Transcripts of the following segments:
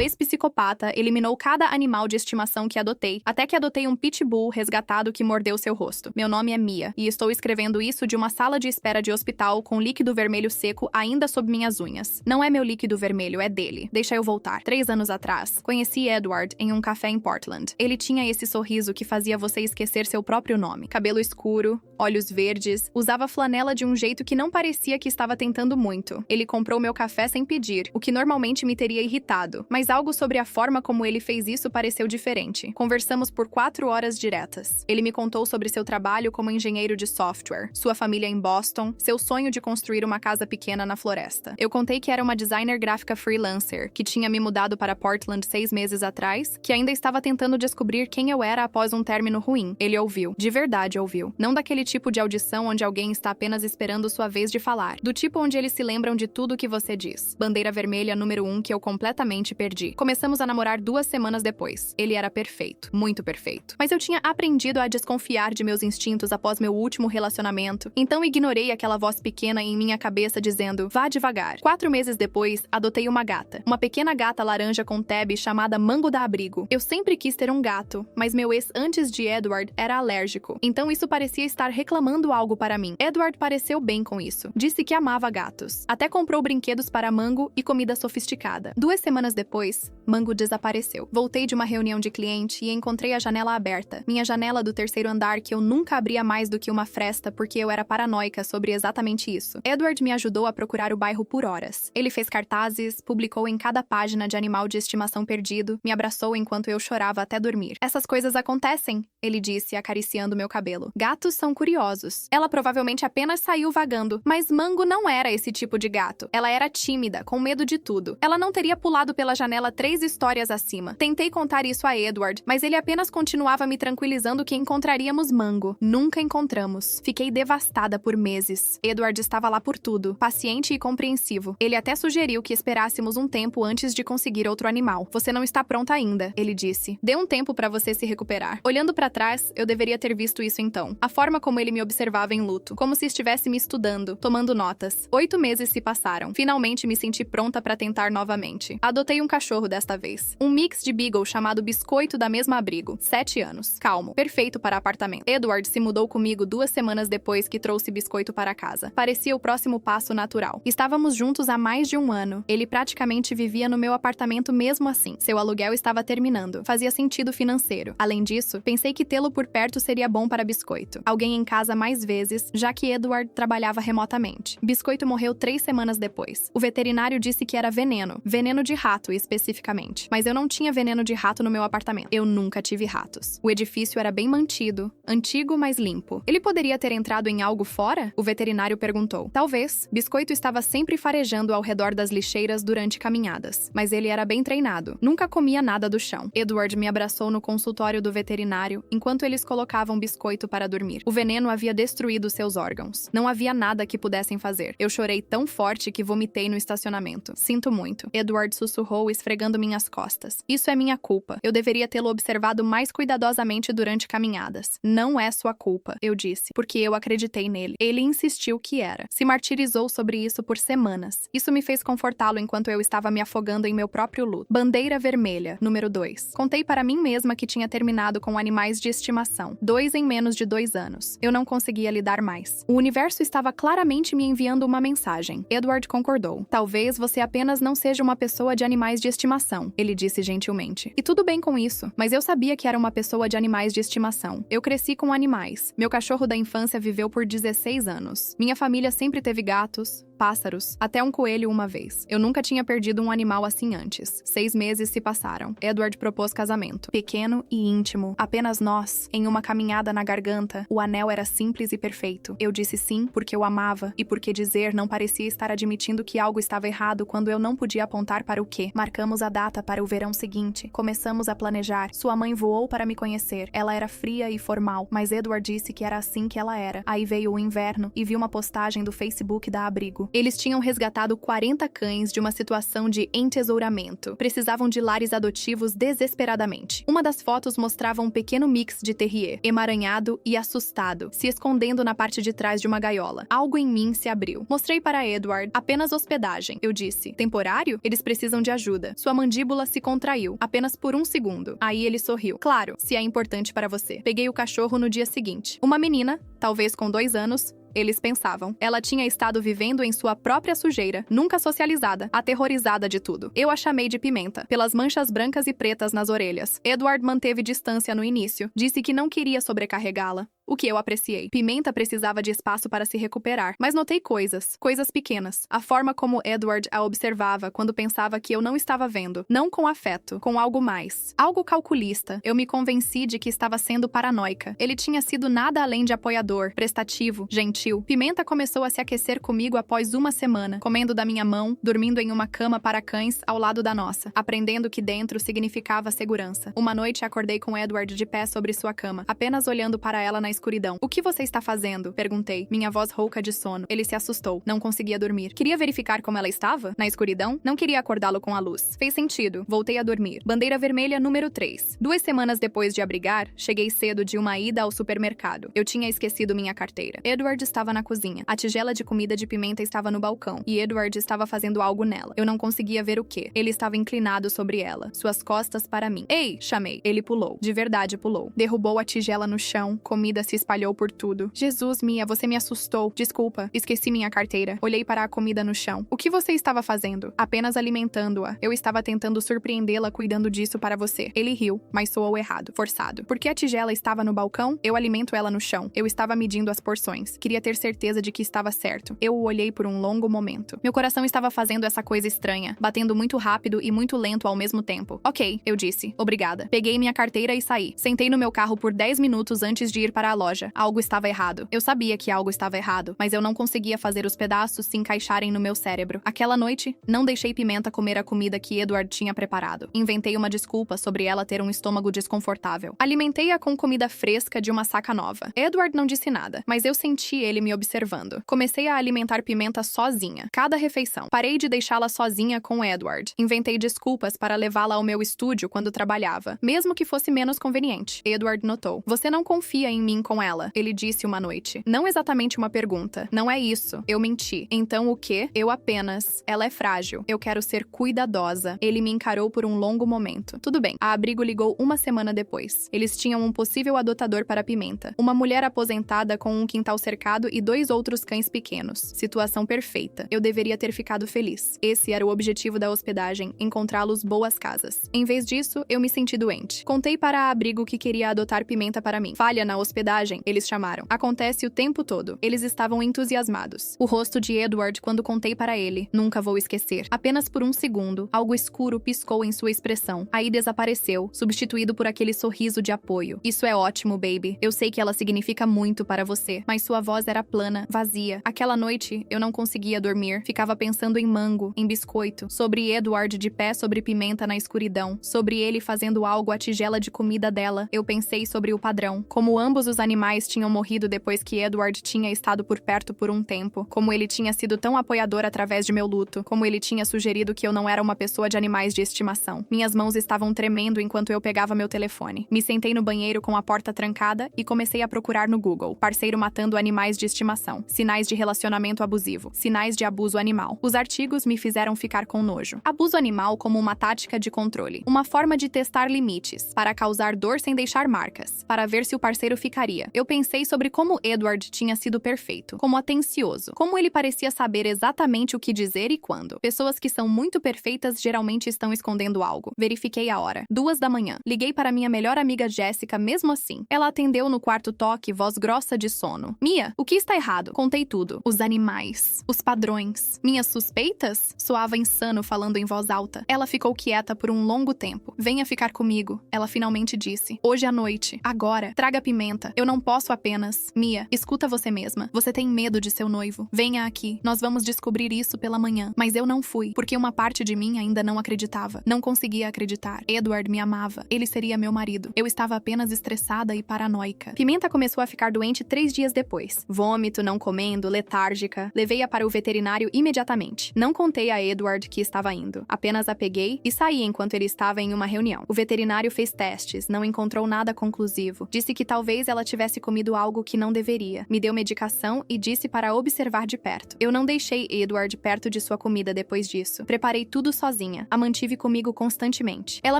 ex-psicopata eliminou cada animal de estimação que adotei, até que adotei um pitbull resgatado que mordeu seu rosto. Meu nome é Mia, e estou escrevendo isso de uma sala de espera de hospital com líquido vermelho seco ainda sob minhas unhas. Não é meu líquido vermelho, é dele. Deixa eu voltar. 3 anos atrás, conheci Edward em um café em Portland. Ele tinha esse sorriso que fazia você esquecer seu próprio nome. Cabelo escuro, olhos verdes, usava flanela de um jeito que não parecia que estava tentando muito. Ele comprou meu café sem pedir, o que normalmente me teria irritado, mas algo sobre a forma como ele fez isso pareceu diferente. Conversamos por 4 horas diretas. Ele me contou sobre seu trabalho como engenheiro de software, sua família em Boston, seu sonho de construir uma casa pequena na floresta. Eu contei que era uma designer gráfica freelancer, que tinha me mudado para Portland 6 meses atrás, que ainda estava tentando descobrir quem eu era após um término ruim. Ele ouviu. De verdade ouviu. Não daquele tipo de audição onde alguém está apenas esperando sua vez de falar. Do tipo onde eles se lembram de tudo que você diz. Bandeira vermelha número 1 que eu completamente perdi. Começamos a namorar 2 semanas depois. Ele era perfeito. Muito perfeito. Mas eu tinha aprendido a desconfiar de meus instintos após meu último relacionamento. Então ignorei aquela voz pequena em minha cabeça dizendo, vá devagar. 4 meses depois, adotei uma gata. Uma pequena gata laranja com tab chamada Mango da Abrigo. Eu sempre quis ter um gato, mas meu ex antes de Edward era alérgico. Então isso parecia estar reclamando algo para mim. Edward pareceu bem com isso. Disse que amava gatos. Até comprou brinquedos para Mango e comida sofisticada. 2 semanas depois, Mango desapareceu. Voltei de uma reunião de cliente e encontrei a janela aberta. Minha janela do 3º andar que eu nunca abria mais do que uma fresta porque eu era paranoica sobre exatamente isso. Edward me ajudou a procurar o bairro por horas. Ele fez cartazes, publicou em cada página de animal de estimação perdido, me abraçou enquanto eu chorava até dormir. Essas coisas acontecem, ele disse, acariciando meu cabelo. Gatos são curiosos. Ela provavelmente apenas saiu vagando, mas Mango não era esse tipo de gato. Ela era tímida, com medo de tudo. Ela não teria pulado pela janela 3 histórias acima. Tentei contar isso a Edward, mas ele apenas continuava me tranquilizando que encontraríamos Mango. Nunca encontramos. Fiquei devastada por meses. Edward estava lá por tudo, paciente e compreensivo. Ele até sugeriu que esperássemos um tempo antes de conseguir outro animal. Você não está pronta ainda, ele disse. Dê um tempo para você se recuperar. Olhando para trás, eu deveria ter visto isso então. A forma como ele me observava em luto, como se estivesse me estudando, tomando notas. 8 meses se passaram. Finalmente me senti pronta para tentar novamente. Adotei um cachorro desta vez. Um mix de beagle chamado Biscoito da mesma abrigo. 7 anos. Calmo. Perfeito para apartamento. Edward se mudou comigo 2 semanas depois que trouxe Biscoito para casa. Parecia o próximo passo natural. Estávamos juntos há mais de 1 ano. Ele praticamente vivia no meu apartamento mesmo assim. Seu aluguel estava terminando. Fazia sentido financeiro. Além disso, pensei que tê-lo por perto seria bom para Biscoito. Alguém em casa mais vezes, já que Edward trabalhava remotamente. Biscoito morreu 3 semanas depois. O veterinário disse que era veneno. Veneno de rato, especificamente. Mas eu não tinha veneno de rato no meu apartamento. Eu nunca tive ratos. O edifício era bem mantido, antigo, mas limpo. Ele poderia ter entrado em algo fora? O veterinário perguntou. Talvez. Biscoito estava sempre farejando ao redor das lixeiras durante caminhadas. Mas ele era bem treinado. Nunca comia nada do chão. Edward me abraçou no consultório do veterinário enquanto eles colocavam Biscoito para dormir. O veneno havia destruído seus órgãos. Não havia nada que pudessem fazer. Eu chorei tão forte que vomitei no estacionamento. Sinto muito. Edward sussurrou, esfregando minhas costas. Isso é minha culpa. Eu deveria tê-lo observado mais cuidadosamente durante caminhadas. Não é sua culpa, eu disse, porque eu acreditei nele. Ele insistiu que era. Se martirizou sobre isso por semanas. Isso me fez confortá-lo enquanto eu estava me afogando em meu próprio luto. Bandeira vermelha, número 2. Contei para mim mesma que tinha terminado com animais de estimação. 2 em menos de 2 anos. Eu não conseguia lidar mais. O universo estava claramente me enviando uma mensagem. Edward concordou. Talvez você apenas não seja uma pessoa de animais de estimação, ele disse gentilmente. E tudo bem com isso, mas eu sabia que era uma pessoa de animais de estimação. Eu cresci com animais. Meu cachorro da infância viveu por 16 anos. Minha família sempre teve gatos, pássaros, até um coelho uma vez. Eu nunca tinha perdido um animal assim antes. 6 meses se passaram. Edward propôs casamento. Pequeno e íntimo. Apenas nós, em uma caminhada na garganta. O anel era simples e perfeito. Eu disse sim porque eu amava e porque dizer não parecia estar admitindo que algo estava errado quando eu não podia apontar para o quê. Marcamos a data para o verão seguinte. Começamos a planejar. Sua mãe voou para me conhecer. Ela era fria e formal, mas Edward disse que era assim que ela era. Aí veio o inverno e vi uma postagem do Facebook da Abrigo. Eles tinham resgatado 40 cães de uma situação de entesouramento. Precisavam de lares adotivos desesperadamente. Uma das fotos mostrava um pequeno mix de terrier, emaranhado e assustado, se escondendo na parte de trás de uma gaiola. Algo em mim se abriu. Mostrei para Edward apenas hospedagem. Eu disse, temporário? Eles precisam de ajuda. Sua mandíbula se contraiu, apenas por um segundo. Aí ele sorriu. Claro, se é importante para você. Peguei o cachorro no dia seguinte. Uma menina, talvez com 2 anos, eles pensavam. Ela tinha estado vivendo em sua própria sujeira, nunca socializada, aterrorizada de tudo. Eu a chamei de Pimenta, pelas manchas brancas e pretas nas orelhas. Edward manteve distância no início. Disse que não queria sobrecarregá-la, o que eu apreciei. Pimenta precisava de espaço para se recuperar, mas notei coisas pequenas. A forma como Edward a observava quando pensava que eu não estava vendo. Não com afeto, com algo mais. Algo calculista. Eu me convenci de que estava sendo paranoica. Ele tinha sido nada além de apoiador, prestativo, gentil. Pimenta começou a se aquecer comigo após uma semana, comendo da minha mão, dormindo em uma cama para cães ao lado da nossa, aprendendo que dentro significava segurança. Uma noite acordei com Edward de pé sobre sua cama, apenas olhando para ela na escuridão. "O que você está fazendo?" perguntei, minha voz rouca de sono. Ele se assustou. Não conseguia dormir. Queria verificar como ela estava? Na escuridão? Não queria acordá-lo com a luz. Fez sentido. Voltei a dormir. Bandeira vermelha número 3. 2 semanas depois de abrigar, cheguei cedo de uma ida ao supermercado. Eu tinha esquecido minha carteira. Edward estava na cozinha. A tigela de comida de Pimenta estava no balcão, e Edward estava fazendo algo nela. Eu não conseguia ver o quê. Ele estava inclinado sobre ela, suas costas para mim. "Ei!" chamei. Ele pulou. De verdade pulou. Derrubou a tigela no chão. Comida se espalhou por tudo. "Jesus, Mia, você me assustou. Desculpa, esqueci minha carteira." Olhei para a comida no chão. "O que você estava fazendo?" "Apenas alimentando-a. Eu estava tentando surpreendê-la cuidando disso para você." Ele riu, mas soou errado, forçado. "Por que a tigela estava no balcão? Eu alimento ela no chão." Eu estava medindo as porções. Queria ter certeza de que estava certo. Eu o olhei por um longo momento. Meu coração estava fazendo essa coisa estranha, batendo muito rápido e muito lento ao mesmo tempo. "Ok," eu disse. "Obrigada." Peguei minha carteira e saí. Sentei no meu carro por 10 minutos antes de ir para a loja. Algo estava errado. Eu sabia que algo estava errado, mas eu não conseguia fazer os pedaços se encaixarem no meu cérebro. Aquela noite, não deixei Pimenta comer a comida que Edward tinha preparado. Inventei uma desculpa sobre ela ter um estômago desconfortável. Alimentei-a com comida fresca de uma saca nova. Edward não disse nada, mas eu senti ele me observando. Comecei a alimentar Pimenta sozinha, cada refeição. Parei de deixá-la sozinha com Edward. Inventei desculpas para levá-la ao meu estúdio quando trabalhava, mesmo que fosse menos conveniente. Edward notou. "Você não confia em mim com ela," ele disse uma noite. Não exatamente uma pergunta. "Não é isso." Eu menti. "Então o quê?" Eu apenas. "Ela é frágil. Eu quero ser cuidadosa." Ele me encarou por um longo momento. "Tudo bem." A Abrigo ligou uma semana depois. Eles tinham um possível adotador para Pimenta. Uma mulher aposentada com um quintal cercado e 2 outros cães pequenos. Situação perfeita. Eu deveria ter ficado feliz. Esse era o objetivo da hospedagem, encontrá-los boas casas. Em vez disso, eu me senti doente. Contei para a Abrigo que queria adotar Pimenta para mim. "Falha na hospedagem," eles chamaram. Acontece o tempo todo. Eles estavam entusiasmados. O rosto de Edward quando contei para ele. Nunca vou esquecer. Apenas por um segundo, algo escuro piscou em sua expressão. Aí desapareceu, substituído por aquele sorriso de apoio. "Isso é ótimo, baby. Eu sei que ela significa muito para você." Mas sua voz era plana, vazia. Aquela noite, eu não conseguia dormir. Ficava pensando em Mango, em biscoito, sobre Edward de pé sobre Pimenta na escuridão, sobre ele fazendo algo à tigela de comida dela. Eu pensei sobre o padrão, como ambos os animais tinham morrido depois que Edward tinha estado por perto por um tempo, como ele tinha sido tão apoiador através de meu luto, como ele tinha sugerido que eu não era uma pessoa de animais de estimação. Minhas mãos estavam tremendo enquanto eu pegava meu telefone. Me sentei no banheiro com a porta trancada e comecei a procurar no Google. Parceiro matando animais de estimação. Sinais de relacionamento abusivo. Sinais de abuso animal. Os artigos me fizeram ficar com nojo. Abuso animal como uma tática de controle. Uma forma de testar limites, para causar dor sem deixar marcas, para ver se o parceiro ficaria. Eu pensei sobre como Edward tinha sido perfeito, como atencioso, como ele parecia saber exatamente o que dizer e quando. Pessoas que são muito perfeitas geralmente estão escondendo algo. Verifiquei a hora. 2 da manhã. Liguei para minha melhor amiga Jéssica mesmo assim. Ela atendeu no quarto toque, voz grossa de sono. "Mia, o que está errado?" Contei tudo. Os animais. Os padrões. Minhas suspeitas? Soava insano falando em voz alta. Ela ficou quieta por um longo tempo. "Venha ficar comigo," ela finalmente disse. "Hoje à noite. Agora. Traga Pimenta. Eu não posso apenas." "Mia, escuta você mesma. Você tem medo de seu noivo. Venha aqui. Nós vamos descobrir isso pela manhã." Mas eu não fui, porque uma parte de mim ainda não acreditava. Não conseguia acreditar. Edward me amava. Ele seria meu marido. Eu estava apenas estressada e paranoica. Pimenta começou a ficar doente 3 dias depois. Vômito, não comendo, letárgica. Levei-a para o veterinário imediatamente. Não contei a Edward que estava indo. Apenas a peguei e saí enquanto ele estava em uma reunião. O veterinário fez testes, não encontrou nada conclusivo. Disse que talvez ela ela tivesse comido algo que não deveria. Me deu medicação e disse para observar de perto. Eu não deixei Edward perto de sua comida depois disso. Preparei tudo sozinha. A mantive comigo constantemente. Ela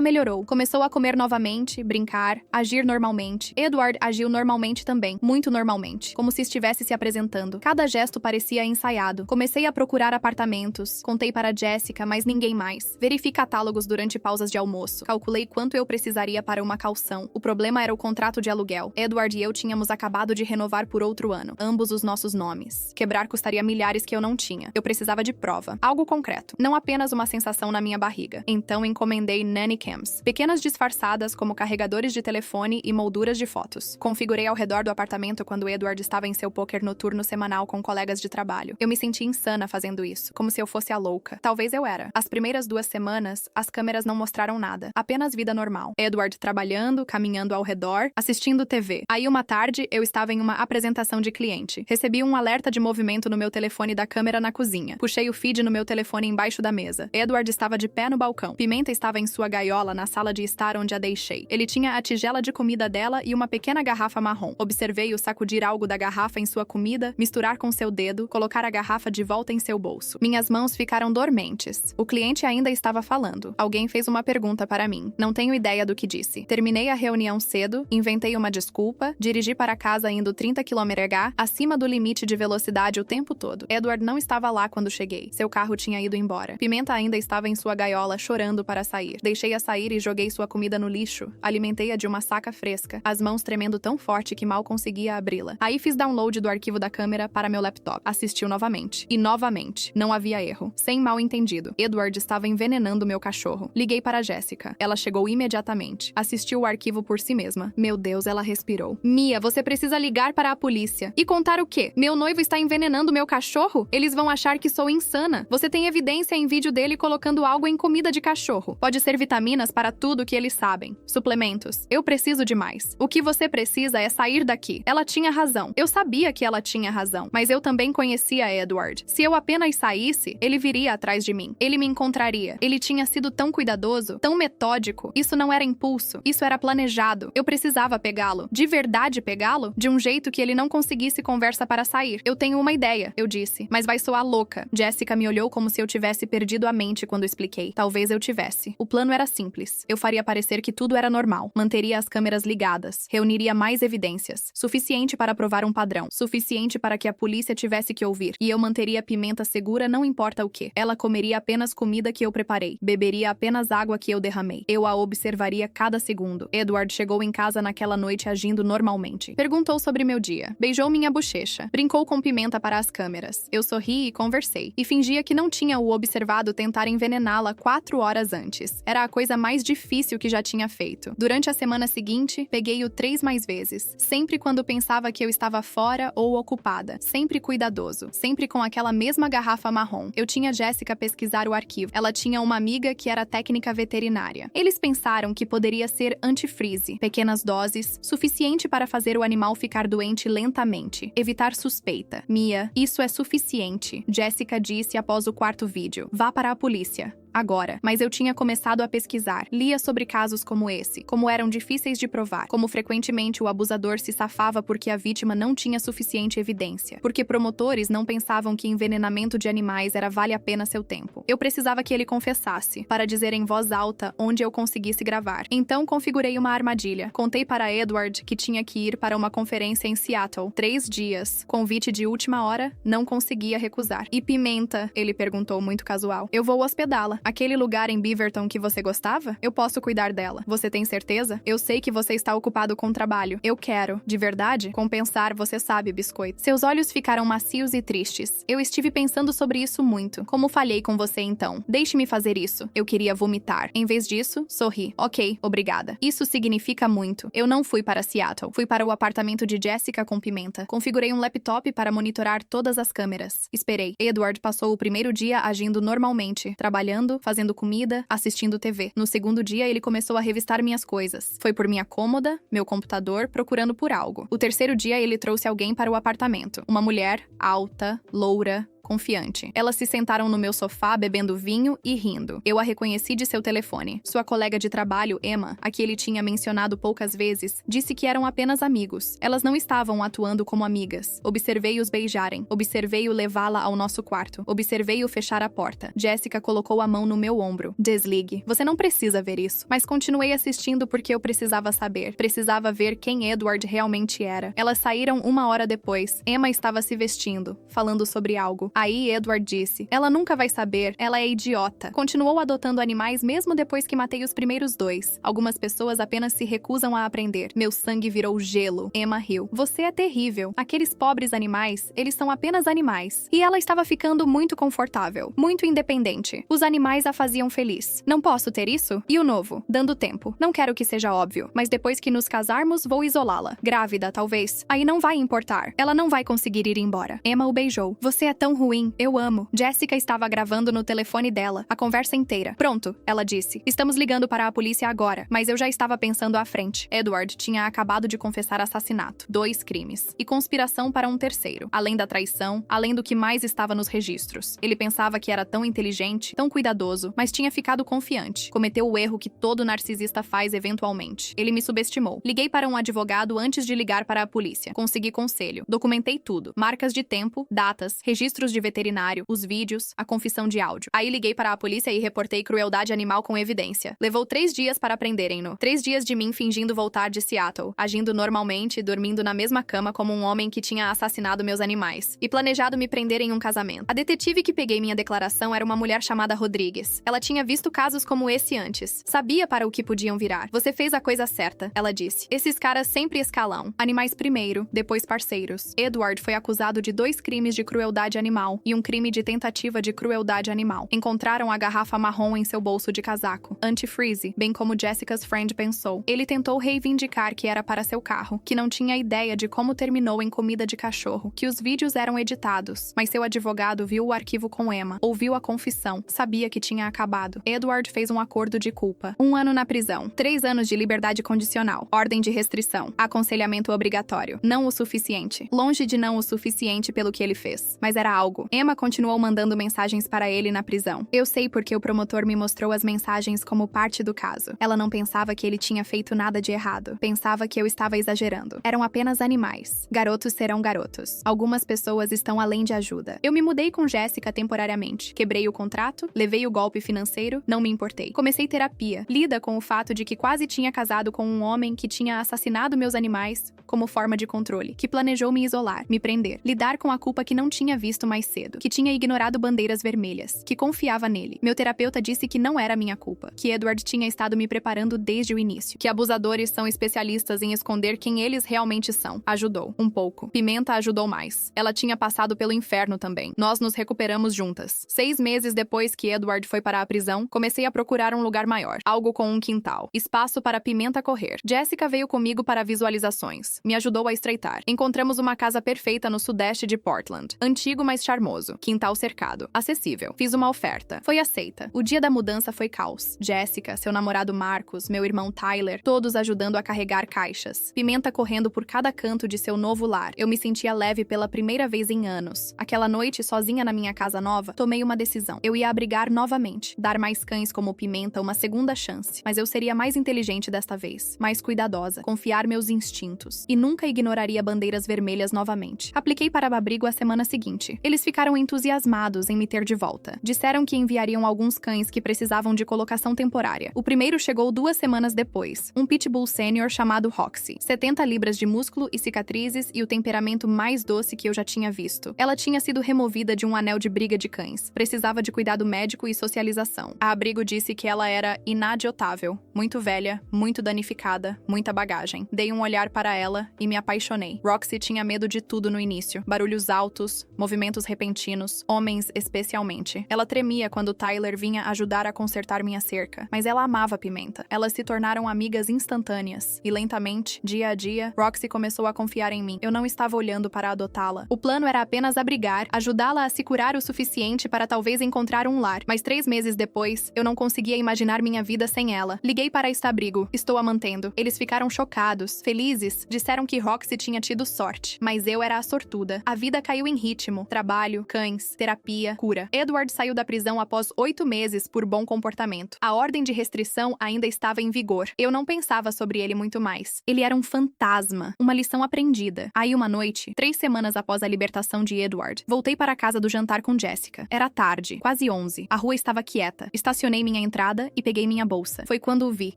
melhorou. Começou a comer novamente, brincar, agir normalmente. Edward agiu normalmente também, muito normalmente, como se estivesse se apresentando. Cada gesto parecia ensaiado. Comecei a procurar apartamentos. Contei para Jessica, mas ninguém mais. Verifiquei catálogos durante pausas de almoço. Calculei quanto eu precisaria para uma calção. O problema era o contrato de aluguel. Edward e eu tínhamos acabado de renovar por outro ano. Ambos os nossos nomes. Quebrar custaria milhares que eu não tinha. Eu precisava de prova. Algo concreto. Não apenas uma sensação na minha barriga. Então encomendei nanny cams. Pequenas disfarçadas como carregadores de telefone e molduras de fotos. Configurei ao redor do apartamento quando Edward estava em seu poker noturno semanal com colegas de trabalho. Eu me senti insana fazendo isso. Como se eu fosse a louca. Talvez eu era. As primeiras 2 semanas, as câmeras não mostraram nada. Apenas vida normal. Edward trabalhando, caminhando ao redor, assistindo TV. Aí uma tarde, eu estava em uma apresentação de cliente. Recebi um alerta de movimento no meu telefone da câmera na cozinha. Puxei o feed no meu telefone embaixo da mesa. Edward estava de pé no balcão. Pimenta estava em sua gaiola na sala de estar onde a deixei. Ele tinha a tigela de comida dela e uma pequena garrafa marrom. Observei-o sacudir algo da garrafa em sua comida, misturar com seu dedo, colocar a garrafa de volta em seu bolso. Minhas mãos ficaram dormentes. O cliente ainda estava falando. Alguém fez uma pergunta para mim. Não tenho ideia do que disse. Terminei a reunião cedo, inventei uma desculpa, dirigi para casa indo 30 km/h, acima do limite de velocidade o tempo todo. Edward não estava lá quando cheguei. Seu carro tinha ido embora. Pimenta ainda estava em sua gaiola, chorando para sair. Deixei-a sair e joguei sua comida no lixo. Alimentei-a de uma saca fresca, as mãos tremendo tão forte que mal conseguia abri-la. Aí fiz download do arquivo da câmera para meu laptop. Assistiu novamente. E novamente. Não havia erro. Sem mal entendido. Edward estava envenenando meu cachorro. Liguei para Jessica. Ela chegou imediatamente. Assistiu o arquivo por si mesma. Meu Deus, ela respirou. Mia, você precisa ligar para a polícia. E contar o quê? Meu noivo está envenenando meu cachorro? Eles vão achar que sou insana. Você tem evidência em vídeo dele colocando algo em comida de cachorro. Pode ser vitaminas para tudo que eles sabem. Suplementos. Eu preciso de mais. O que você precisa é sair daqui. Ela tinha razão. Eu sabia que ela tinha razão. Mas eu também conhecia Edward. Se eu apenas saísse, ele viria atrás de mim. Ele me encontraria. Ele tinha sido tão cuidadoso, tão metódico. Isso não era impulso. Isso era planejado. Eu precisava pegá-lo. De verdade pegá-lo? De um jeito que ele não conseguisse conversa para sair. Eu tenho uma ideia, eu disse. Mas vai soar louca. Jessica me olhou como se eu tivesse perdido a mente quando expliquei. Talvez eu tivesse. O plano era simples. Eu faria parecer que tudo era normal. Manteria as câmeras ligadas. Reuniria mais evidências. Suficiente para provar um padrão. Suficiente para que a polícia tivesse que ouvir. E eu manteria a Pimenta segura não importa o que. Ela comeria apenas comida que eu preparei. Beberia apenas água que eu derramei. Eu a observaria cada segundo. Edward chegou em casa naquela noite agindo normalmente. Perguntou sobre meu dia. Beijou minha bochecha. Brincou com Pimenta para as câmeras. Eu sorri e conversei. E fingia que não tinha o observado tentar envenená-la 4 horas antes. Era a coisa mais difícil que já tinha feito. Durante a semana seguinte, peguei-o 3 mais vezes. Sempre quando pensava que eu estava fora ou ocupada. Sempre cuidadoso. Sempre com aquela mesma garrafa marrom. Eu tinha Jessica pesquisar o arquivo. Ela tinha uma amiga que era técnica veterinária. Eles pensaram que poderia ser antifreeze. Pequenas doses, suficiente para fazer o animal ficar doente lentamente. Evitar suspeita. Mia, isso é suficiente, Jessica disse após o 4º vídeo. Vá para a polícia. Agora. Mas eu tinha começado a pesquisar. Lia sobre casos como esse, como eram difíceis de provar, como frequentemente o abusador se safava porque a vítima não tinha suficiente evidência, porque promotores não pensavam que envenenamento de animais era vale a pena seu tempo. Eu precisava que ele confessasse, para dizer em voz alta onde eu conseguisse gravar. Então configurei uma armadilha. Contei para Edward que tinha que ir para uma conferência em Seattle. 3 dias. Convite de última hora, não conseguia recusar. E Pimenta? Ele perguntou muito casual. Eu vou hospedá-la. Aquele lugar em Beaverton que você gostava? Eu posso cuidar dela. Você tem certeza? Eu sei que você está ocupado com trabalho. Eu quero, de verdade, compensar, você sabe, biscoito. Seus olhos ficaram macios e tristes. Eu estive pensando sobre isso muito. Como falhei com você então? Deixe-me fazer isso. Eu queria vomitar. Em vez disso, sorri. Ok, obrigada. Isso significa muito. Eu não fui para Seattle. Fui para o apartamento de Jessica com Pimenta. Configurei um laptop para monitorar todas as câmeras. Esperei. Edward passou o primeiro dia agindo normalmente, trabalhando, fazendo comida, assistindo TV. No segundo dia, ele começou a revistar minhas coisas. Foi por minha cômoda, meu computador, procurando por algo. O terceiro dia, ele trouxe alguém para o apartamento. Uma mulher, alta, loura, confiante. Elas se sentaram no meu sofá bebendo vinho e rindo. Eu a reconheci de seu telefone. Sua colega de trabalho, Emma, a que ele tinha mencionado poucas vezes, disse que eram apenas amigos. Elas não estavam atuando como amigas. Observei-os beijarem. Observei-o levá-la ao nosso quarto. Observei-o fechar a porta. Jessica colocou a mão no meu ombro. Desligue. Você não precisa ver isso. Mas continuei assistindo porque eu precisava saber. Precisava ver quem Edward realmente era. Elas saíram 1 hora depois. Emma estava se vestindo, falando sobre algo. Aí Edward disse: ela nunca vai saber, ela é idiota. Continuou adotando animais mesmo depois que matei os primeiros 2. Algumas pessoas apenas se recusam a aprender. Meu sangue virou gelo. Emma riu. Você é terrível. Aqueles pobres animais, eles são apenas animais. E ela estava ficando muito confortável, muito independente. Os animais a faziam feliz. Não posso ter isso? E o novo? Dando tempo. Não quero que seja óbvio, mas depois que nos casarmos, vou isolá-la. Grávida, talvez. Aí não vai importar. Ela não vai conseguir ir embora. Emma o beijou. Você é tão ruim. Eu amo. Jessica estava gravando no telefone dela, a conversa inteira. Pronto, ela disse. Estamos ligando para a polícia agora, mas eu já estava pensando à frente. Edward tinha acabado de confessar assassinato, 2 crimes, e conspiração para um terceiro, além da traição, além do que mais estava nos registros. Ele pensava que era tão inteligente, tão cuidadoso, mas tinha ficado confiante. Cometeu o erro que todo narcisista faz eventualmente. Ele me subestimou. Liguei para um advogado antes de ligar para a polícia. Consegui conselho. Documentei tudo. Marcas de tempo, datas, registros de veterinário, os vídeos, a confissão de áudio. Aí liguei para a polícia e reportei crueldade animal com evidência. Levou 3 dias para prenderem-no. 3 dias de mim fingindo voltar de Seattle, agindo normalmente e dormindo na mesma cama como um homem que tinha assassinado meus animais. E planejado me prender em um casamento. A detetive que peguei minha declaração era uma mulher chamada Rodrigues. Ela tinha visto casos como esse antes. Sabia para o que podiam virar. Você fez a coisa certa, ela disse. Esses caras sempre escalam. Animais primeiro, depois parceiros. Edward foi acusado de 2 crimes de crueldade animal e um crime de tentativa de crueldade animal. Encontraram a garrafa marrom em seu bolso de casaco. Antifreeze, bem como Jessica's friend pensou. Ele tentou reivindicar que era para seu carro, que não tinha ideia de como terminou em comida de cachorro, que os vídeos eram editados, mas seu advogado viu o arquivo com Emma, ouviu a confissão, sabia que tinha acabado. Edward fez um acordo de culpa. 1 ano na prisão, 3 anos de liberdade condicional, ordem de restrição, aconselhamento obrigatório. Não o suficiente. Longe de não o suficiente pelo que ele fez. Mas era algo. Emma continuou mandando mensagens para ele na prisão. Eu sei porque o promotor me mostrou as mensagens como parte do caso. Ela não pensava que ele tinha feito nada de errado. Pensava que eu estava exagerando. Eram apenas animais. Garotos serão garotos. Algumas pessoas estão além de ajuda. Eu me mudei com Jessica temporariamente. Quebrei o contrato, levei o golpe financeiro, não me importei. Comecei terapia. Lida com o fato de que quase tinha casado com um homem que tinha assassinado meus animais como forma de controle, que planejou me isolar, me prender, lidar com a culpa que não tinha visto mais cedo, que tinha ignorado bandeiras vermelhas, que confiava nele. Meu terapeuta disse que não era minha culpa, que Edward tinha estado me preparando desde o início, que abusadores são especialistas em esconder quem eles realmente são. Ajudou, um pouco. Pimenta ajudou mais. Ela tinha passado pelo inferno também. Nós nos recuperamos juntas. 6 meses depois que Edward foi para a prisão, comecei a procurar um lugar maior, algo com um quintal, espaço para Pimenta correr. Jessica veio comigo para visualizações. Me ajudou a estreitar. Encontramos uma casa perfeita no sudeste de Portland. Antigo, mas charmoso. Quintal cercado. Acessível. Fiz uma oferta. Foi aceita. O dia da mudança foi caos. Jessica, seu namorado Marcos, meu irmão Tyler, todos ajudando a carregar caixas. Pimenta correndo por cada canto de seu novo lar. Eu me sentia leve pela primeira vez em anos. Aquela noite, sozinha na minha casa nova, tomei uma decisão. Eu ia abrigar novamente. Dar mais cães como Pimenta uma segunda chance. Mas eu seria mais inteligente desta vez. Mais cuidadosa. Confiar meus instintos. E nunca ignoraria bandeiras vermelhas novamente. Apliquei para o abrigo a semana seguinte. Eles ficaram entusiasmados em me ter de volta. Disseram que enviariam alguns cães que precisavam de colocação temporária. O primeiro chegou 2 semanas depois. Um pitbull sênior chamado Roxy. 70 libras de músculo e cicatrizes e o temperamento mais doce que eu já tinha visto. Ela tinha sido removida de um anel de briga de cães. Precisava de cuidado médico e socialização. A abrigo disse que ela era inadiotável. Muito velha, muito danificada, muita bagagem. Dei um olhar para ela e me apaixonei. Roxy tinha medo de tudo no início. Barulhos altos, movimentos repentinos, homens especialmente. Ela tremia quando Tyler vinha ajudar a consertar minha cerca, mas ela amava Pimenta. Elas se tornaram amigas instantâneas. E lentamente, dia a dia, Roxy começou a confiar em mim. Eu não estava olhando para adotá-la. O plano era apenas abrigar, ajudá-la a se curar o suficiente para talvez encontrar um lar. Mas 3 meses depois, eu não conseguia imaginar minha vida sem ela. Liguei para este abrigo. Estou a mantendo. Eles ficaram chocados, felizes. Disseram que Roxy tinha tido sorte. Mas eu era a sortuda. A vida caiu em ritmo. Trabalho trabalho, cães, terapia, cura. Edward saiu da prisão após 8 meses por bom comportamento. A ordem de restrição ainda estava em vigor. Eu não pensava sobre ele muito mais. Ele era um fantasma, uma lição aprendida. Aí uma noite, 3 semanas após a libertação de Edward, voltei para a casa do jantar com Jessica. Era tarde, quase 11. A rua estava quieta. Estacionei minha entrada e peguei minha bolsa. Foi quando o vi.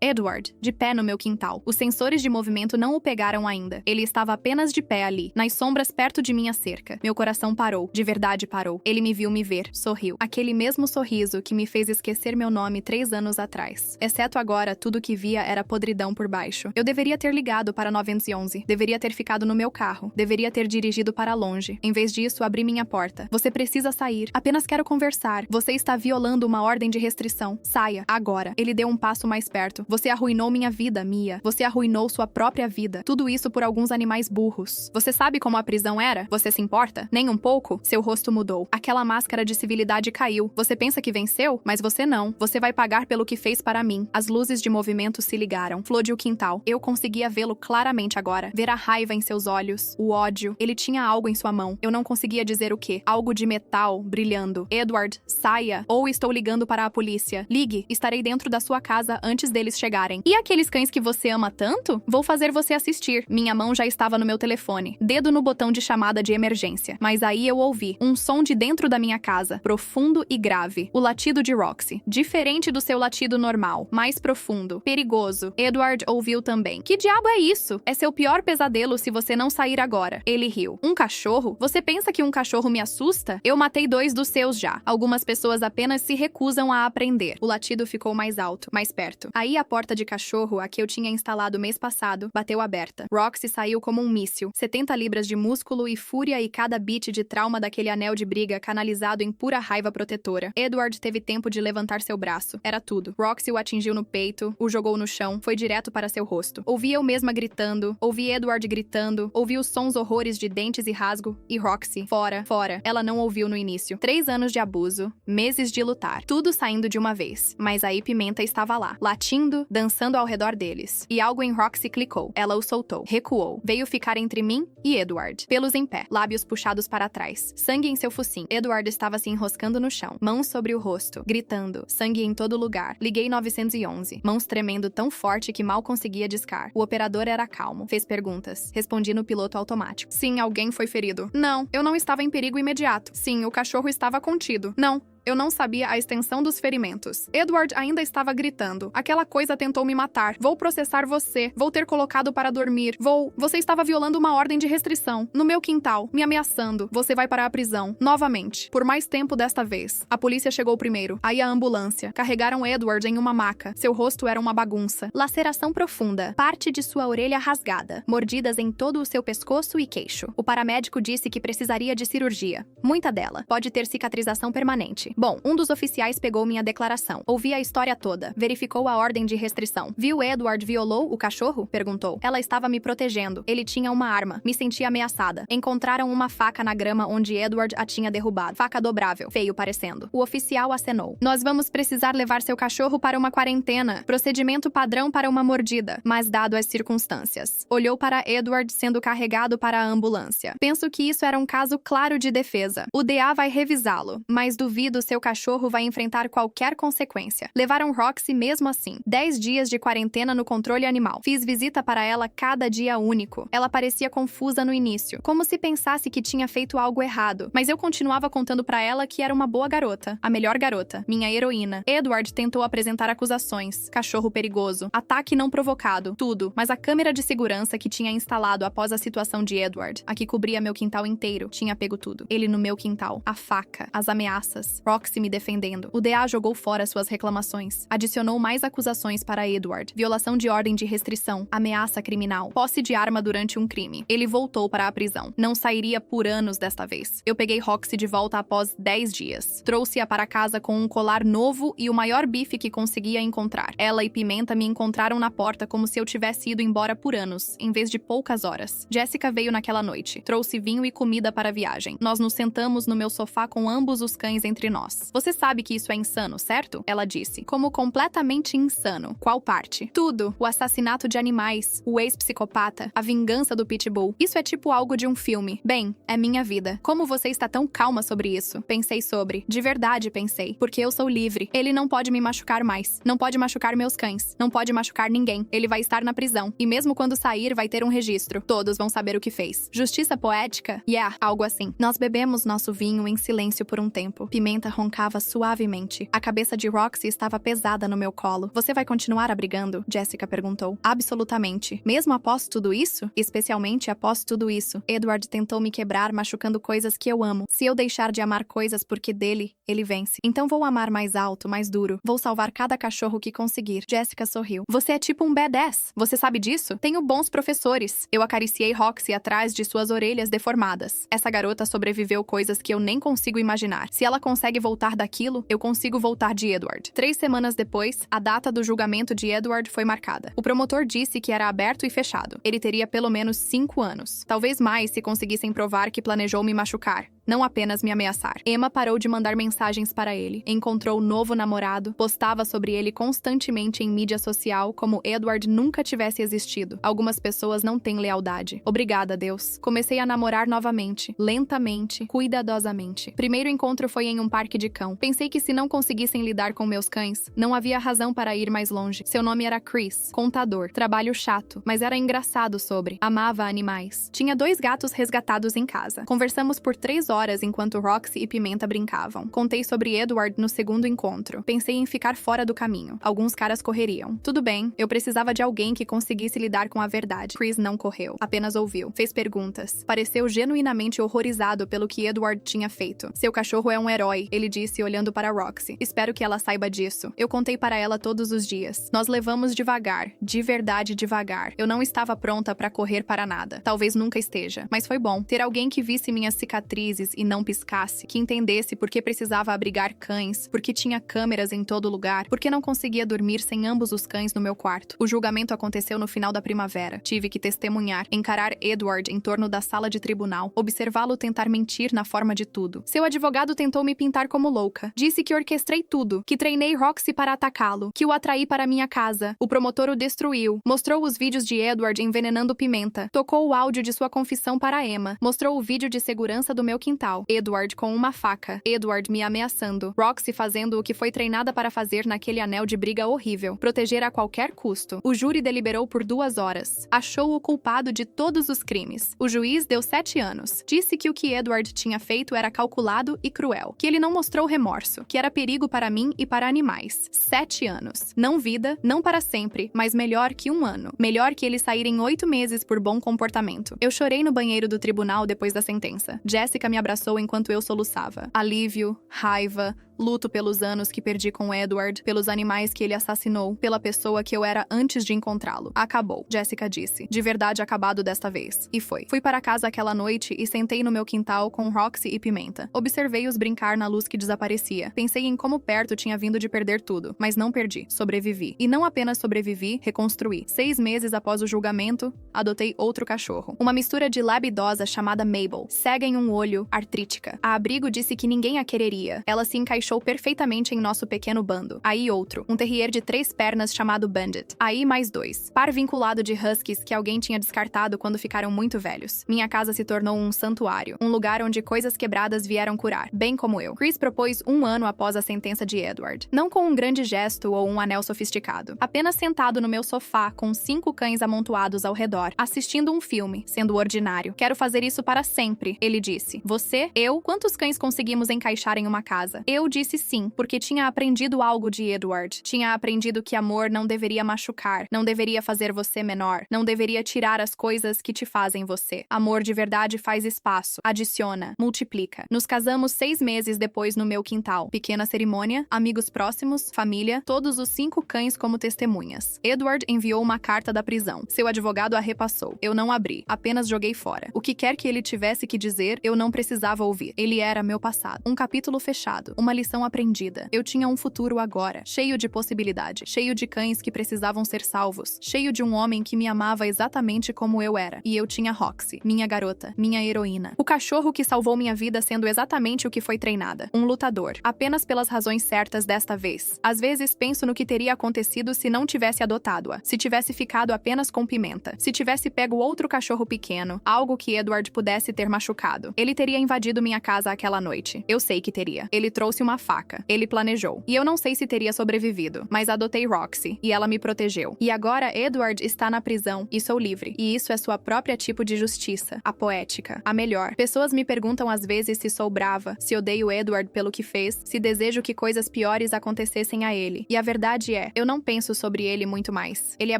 Edward, de pé no meu quintal. Os sensores de movimento não o pegaram ainda. Ele estava apenas de pé ali, nas sombras perto de minha cerca. Meu coração parou. De verdade parou. Ele me viu me ver. Sorriu. Aquele mesmo sorriso que me fez esquecer meu nome 3 anos atrás. Exceto agora, tudo que via era podridão por baixo. Eu deveria ter ligado para 911. Deveria ter ficado no meu carro. Deveria ter dirigido para longe. Em vez disso, abri minha porta. Você precisa sair. Apenas quero conversar. Você está violando uma ordem de restrição. Saia. Agora. Ele deu um passo mais perto. Você arruinou minha vida, Mia. Você arruinou sua própria vida. Tudo isso por alguns animais burros. Você sabe como a prisão era? Você se importa? Nem um pouco? Seu rosto mudou. Aquela máscara de civilidade caiu. Você pensa que venceu? Mas você não. Você vai pagar pelo que fez para mim. As luzes de movimento se ligaram. Flodiu o quintal. Eu conseguia vê-lo claramente agora. Ver a raiva em seus olhos. O ódio. Ele tinha algo em sua mão. Eu não conseguia dizer o quê. Algo de metal brilhando. Edward, saia. Ou estou ligando para a polícia. Ligue. Estarei dentro da sua casa antes deles chegarem. E aqueles cães que você ama tanto? Vou fazer você assistir. Minha mão já estava no meu telefone. Dedo no botão de chamada de emergência. Mas aí eu ouvi um som de dentro da minha casa. Profundo e grave. O latido de Roxy. Diferente do seu latido normal. Mais profundo. Perigoso. Edward ouviu também. Que diabo é isso? É seu pior pesadelo se você não sair agora. Ele riu. Um cachorro? Você pensa que um cachorro me assusta? Eu matei 2 dos seus já. Algumas pessoas apenas se recusam a aprender. O latido ficou mais alto, mais perto. Aí a porta de cachorro, a que eu tinha instalado mês passado, bateu aberta. Roxy saiu como um míssil. 70 libras de músculo e fúria e cada bit de trauma daquele anel de briga canalizado em pura raiva protetora. Edward teve tempo de levantar seu braço. Era tudo. Roxy o atingiu no peito, o jogou no chão, foi direto para seu rosto. Ouvi eu mesma gritando, ouvi Edward gritando, ouvi os sons horrores de dentes e rasgo, e Roxy, fora, fora. Ela não ouviu no início. 3 anos de abuso, meses de lutar, tudo saindo de uma vez. Mas aí Pimenta estava lá, latindo, dançando ao redor deles. E algo em Roxy clicou. Ela o soltou, recuou, veio ficar entre mim e Edward. Pelos em pé, lábios puxados para trás, sangue em seu focinho. Edward estava se enroscando no chão, mãos sobre o rosto, gritando, sangue em todo lugar. Liguei 911, mãos tremendo tão forte que mal conseguia discar. O operador era calmo, fez perguntas. Respondi no piloto automático. Sim, alguém foi ferido. Não, eu não estava em perigo imediato. Sim, o cachorro estava contido. Não. Eu não sabia a extensão dos ferimentos. Edward ainda estava gritando. Aquela coisa tentou me matar. Vou processar você. Vou ter colocado para dormir. Você estava violando uma ordem de restrição. No meu quintal. Me ameaçando. Você vai para a prisão. Novamente. Por mais tempo desta vez. A polícia chegou primeiro. Aí a ambulância. Carregaram Edward em uma maca. Seu rosto era uma bagunça. Laceração profunda. Parte de sua orelha rasgada. Mordidas em todo o seu pescoço e queixo. O paramédico disse que precisaria de cirurgia. Muita dela. Pode ter cicatrização permanente. Bom, um dos oficiais pegou minha declaração. Ouvi a história toda. Verificou a ordem de restrição. Viu Edward violou o cachorro? Perguntou. Ela estava me protegendo. Ele tinha uma arma. Me senti ameaçada. Encontraram uma faca na grama onde Edward a tinha derrubado. Faca dobrável. Feio parecendo. O oficial acenou. Nós vamos precisar levar seu cachorro para uma quarentena. Procedimento padrão para uma mordida. Mas dado as circunstâncias. Olhou para Edward sendo carregado para a ambulância. Penso que isso era um caso claro de defesa. O DA vai revisá-lo. Mas duvido seu cachorro vai enfrentar qualquer consequência. Levaram Roxy mesmo assim. 10 dias de quarentena no controle animal. Fiz visita para ela cada dia único. Ela parecia confusa no início, como se pensasse que tinha feito algo errado. Mas eu continuava contando para ela que era uma boa garota. A melhor garota. Minha heroína. Edward tentou apresentar acusações. Cachorro perigoso. Ataque não provocado. Tudo. Mas a câmera de segurança que tinha instalado após a situação de Edward, a que cobria meu quintal inteiro, tinha pego tudo. Ele no meu quintal. A faca. As ameaças. Roxy me defendendo. O DA jogou fora suas reclamações. Adicionou mais acusações para Edward. Violação de ordem de restrição. Ameaça criminal. Posse de arma durante um crime. Ele voltou para a prisão. Não sairia por anos desta vez. Eu peguei Roxy de volta após 10 dias. Trouxe-a para casa com um colar novo e o maior bife que conseguia encontrar. Ela e Pimenta me encontraram na porta como se eu tivesse ido embora por anos, em vez de poucas horas. Jessica veio naquela noite. Trouxe vinho e comida para a viagem. Nós nos sentamos no meu sofá com ambos os cães entre nós. nós. Você sabe que isso é insano, certo? Ela disse. Como completamente insano. Qual parte? Tudo. O assassinato de animais, o ex-psicopata, a vingança do Pitbull. Isso é tipo algo de um filme. Bem, é minha vida. Como você está tão calma sobre isso? Pensei sobre. De verdade pensei. Porque eu sou livre. Ele não pode me machucar mais. Não pode machucar meus cães. Não pode machucar ninguém. Ele vai estar na prisão. E mesmo quando sair, vai ter um registro. Todos vão saber o que fez. Justiça poética? Yeah, algo assim. Nós bebemos nosso vinho em silêncio por um tempo. Pimenta roncava suavemente. A cabeça de Roxy estava pesada no meu colo. Você vai continuar abrigando? Jessica perguntou. Absolutamente. Mesmo após tudo isso? Especialmente após tudo isso. Edward tentou me quebrar machucando coisas que eu amo. Se eu deixar de amar coisas porque dele, ele vence. Então vou amar mais alto, mais duro. Vou salvar cada cachorro que conseguir. Jessica sorriu. Você é tipo um badass. Você sabe disso? Tenho bons professores. Eu acariciei Roxy atrás de suas orelhas deformadas. Essa garota sobreviveu coisas que eu nem consigo imaginar. Se ela consegue voltar daquilo, eu consigo voltar de Edward. 3 semanas depois, a data do julgamento de Edward foi marcada. O promotor disse que era aberto e fechado. Ele teria pelo menos 5 anos. Talvez mais se conseguissem provar que planejou me machucar. Não apenas me ameaçar. Emma parou de mandar mensagens para ele. Encontrou um novo namorado. Postava sobre ele constantemente em mídia social como Edward nunca tivesse existido. Algumas pessoas não têm lealdade. Obrigada, Deus. Comecei a namorar novamente. Lentamente, cuidadosamente. Primeiro encontro foi em um parque de cão. Pensei que se não conseguissem lidar com meus cães, não havia razão para ir mais longe. Seu nome era Chris. Contador. Trabalho chato. Mas era engraçado sobre. Amava animais. Tinha 2 gatos resgatados em casa. Conversamos por 3 horas enquanto Roxy e Pimenta brincavam. Contei sobre Edward no segundo encontro. Pensei em ficar fora do caminho. Alguns caras correriam. Tudo bem, eu precisava de alguém que conseguisse lidar com a verdade. Chris não correu. Apenas ouviu. Fez perguntas. Pareceu genuinamente horrorizado pelo que Edward tinha feito. Seu cachorro é um herói, ele disse olhando para Roxy. Espero que ela saiba disso. Eu contei para ela todos os dias. Nós levamos devagar. De verdade devagar. Eu não estava pronta para correr para nada. Talvez nunca esteja. Mas foi bom. Ter alguém que visse minhas cicatrizes e não piscasse, que entendesse por que precisava abrigar cães, por que tinha câmeras em todo lugar, por que não conseguia dormir sem ambos os cães no meu quarto. O julgamento aconteceu no final da primavera. Tive que testemunhar, encarar Edward em torno da sala de tribunal, observá-lo tentar mentir na forma de tudo. Seu advogado tentou me pintar como louca. Disse que orquestrei tudo, que treinei Roxy para atacá-lo, que o atraí para minha casa. O promotor o destruiu. Mostrou os vídeos de Edward envenenando Pimenta. Tocou o áudio de sua confissão para Emma. Mostrou o vídeo de segurança do meu quintal. Edward com uma faca. Edward me ameaçando. Roxy fazendo o que foi treinada para fazer naquele anel de briga horrível. Proteger a qualquer custo. O júri deliberou por 2 horas. Achou o culpado de todos os crimes. O juiz deu 7 anos. Disse que o que Edward tinha feito era calculado e cruel. Que ele não mostrou remorso. Que era perigo para mim e para animais. 7 anos. Não vida, não para sempre, mas melhor que 1 ano. Melhor que ele sair em 8 meses por bom comportamento. Eu chorei no banheiro do tribunal depois da sentença. Jessica me abraçou enquanto eu soluçava. Alívio, raiva, luto pelos anos que perdi com Edward, pelos animais que ele assassinou, pela pessoa que eu era antes de encontrá-lo. Acabou, Jessica disse. De verdade acabado desta vez. E foi. Fui para casa aquela noite e sentei no meu quintal com Roxy e Pimenta. Observei-os brincar na luz que desaparecia. Pensei em como perto tinha vindo de perder tudo. Mas não perdi. Sobrevivi. E não apenas sobrevivi, reconstruí. 6 meses após o julgamento, adotei outro cachorro. Uma mistura de lab idosa chamada Mabel. Cega em um olho, artrítica. A abrigo disse que ninguém a quereria. Ela se encaixou perfeitamente em nosso pequeno bando. Aí outro, um terrier de 3 pernas chamado Bandit. Aí mais 2. Par vinculado de huskies que alguém tinha descartado quando ficaram muito velhos. Minha casa se tornou um santuário, um lugar onde coisas quebradas vieram curar, bem como eu. Chris propôs 1 ano após a sentença de Edward. Não com um grande gesto ou um anel sofisticado. Apenas sentado no meu sofá com 5 cães amontoados ao redor, assistindo um filme, sendo ordinário. Quero fazer isso para sempre, ele disse. Você, eu, quantos cães conseguimos encaixar em uma casa? Eu disse sim, porque tinha aprendido algo de Edward. Tinha aprendido que amor não deveria machucar, não deveria fazer você menor, não deveria tirar as coisas que te fazem você. Amor de verdade faz espaço, adiciona, multiplica. Nos casamos 6 meses depois no meu quintal. Pequena cerimônia, amigos próximos, família, todos os 5 cães como testemunhas. Edward enviou uma carta da prisão. Seu advogado a repassou. Eu não abri, apenas joguei fora. O que quer que ele tivesse que dizer, eu não precisava ouvir. Ele era meu passado. Um capítulo fechado. Uma lição lição aprendida. Eu tinha um futuro agora, cheio de possibilidade, cheio de cães que precisavam ser salvos, cheio de um homem que me amava exatamente como eu era. E eu tinha Roxy, minha garota, minha heroína. O cachorro que salvou minha vida sendo exatamente o que foi treinada. Um lutador. Apenas pelas razões certas desta vez. Às vezes penso no que teria acontecido se não tivesse adotado-a. Se tivesse ficado apenas com Pimenta. Se tivesse pego outro cachorro pequeno, algo que Edward pudesse ter machucado. Ele teria invadido minha casa aquela noite. Eu sei que teria. Ele trouxe uma faca. Ele planejou. E eu não sei se teria sobrevivido, mas adotei Roxy, e ela me protegeu. E agora Edward está na prisão, e sou livre. E isso é sua própria tipo de justiça. A poética. A melhor. Pessoas me perguntam às vezes se sou brava, se odeio Edward pelo que fez, se desejo que coisas piores acontecessem a ele. E a verdade é, eu não penso sobre ele muito mais. Ele é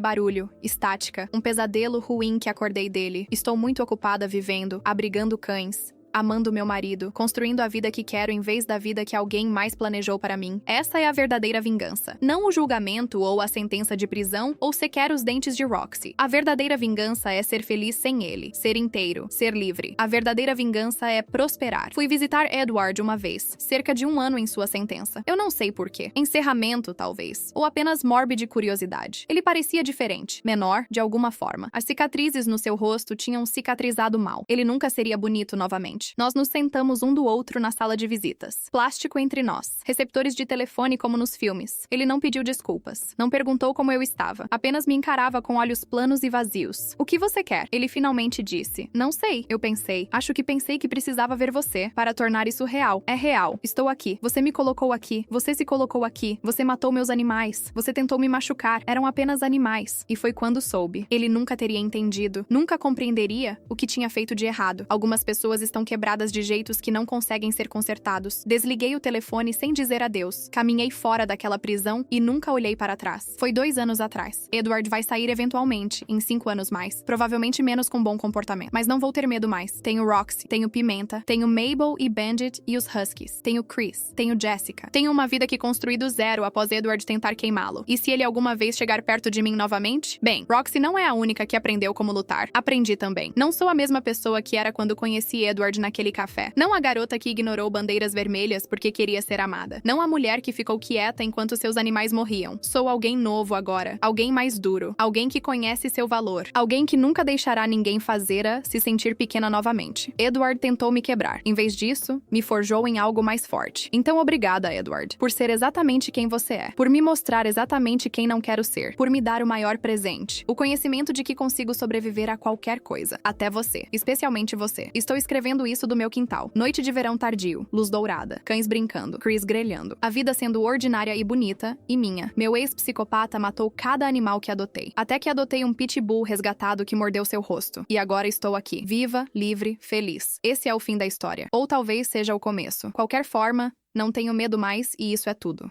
barulho, estática, um pesadelo ruim que acordei dele. Estou muito ocupada vivendo, abrigando cães, amando meu marido, construindo a vida que quero em vez da vida que alguém mais planejou para mim. Essa é a verdadeira vingança. Não o julgamento ou a sentença de prisão ou sequer os dentes de Roxy. A verdadeira vingança é ser feliz sem ele, ser inteiro, ser livre. A verdadeira vingança é prosperar. Fui visitar Edward uma vez, cerca de 1 ano em sua sentença. Eu não sei porquê. Encerramento, talvez. Ou apenas mórbida curiosidade. Ele parecia diferente, menor, de alguma forma. As cicatrizes no seu rosto tinham cicatrizado mal. Ele nunca seria bonito novamente. Nós nos sentamos um do outro na sala de visitas. Plástico entre nós. Receptores de telefone como nos filmes. Ele não pediu desculpas. Não perguntou como eu estava. Apenas me encarava com olhos planos e vazios. O que você quer? Ele finalmente disse. Não sei. Eu pensei. Acho que pensei que precisava ver você para tornar isso real. É real. Estou aqui. Você me colocou aqui. Você se colocou aqui. Você matou meus animais. Você tentou me machucar. Eram apenas animais. E foi quando soube. Ele nunca teria entendido. Nunca compreenderia o que tinha feito de errado. Algumas pessoas estão quebradas de jeitos que não conseguem ser consertados. Desliguei o telefone sem dizer adeus. Caminhei fora daquela prisão e nunca olhei para trás. Foi 2 anos atrás. Edward vai sair eventualmente, em 5 anos mais. Provavelmente menos com bom comportamento. Mas não vou ter medo mais. Tenho Roxy, tenho Pimenta, tenho Mabel e Bandit e os Huskies. Tenho Chris, tenho Jessica. Tenho uma vida que construí do zero após Edward tentar queimá-lo. E se ele alguma vez chegar perto de mim novamente? Bem, Roxy não é a única que aprendeu como lutar. Aprendi também. Não sou a mesma pessoa que era quando conheci Edward naquele café. Não a garota que ignorou bandeiras vermelhas porque queria ser amada. Não a mulher que ficou quieta enquanto seus animais morriam. Sou alguém novo agora. Alguém mais duro. Alguém que conhece seu valor. Alguém que nunca deixará ninguém fazê-la se sentir pequena novamente. Edward tentou me quebrar. Em vez disso, me forjou em algo mais forte. Então obrigada, Edward, por ser exatamente quem você é. Por me mostrar exatamente quem não quero ser. Por me dar o maior presente. O conhecimento de que consigo sobreviver a qualquer coisa. Até você. Especialmente você. Estou escrevendo isso do meu quintal. Noite de verão tardio. Luz dourada. Cães brincando. Chris grelhando. A vida sendo ordinária e bonita. E minha. Meu ex-psicopata matou cada animal que adotei. Até que adotei um pitbull resgatado que mordeu seu rosto. E agora estou aqui. Viva, livre, feliz. Esse é o fim da história. Ou talvez seja o começo. Qualquer forma, não tenho medo mais e isso é tudo.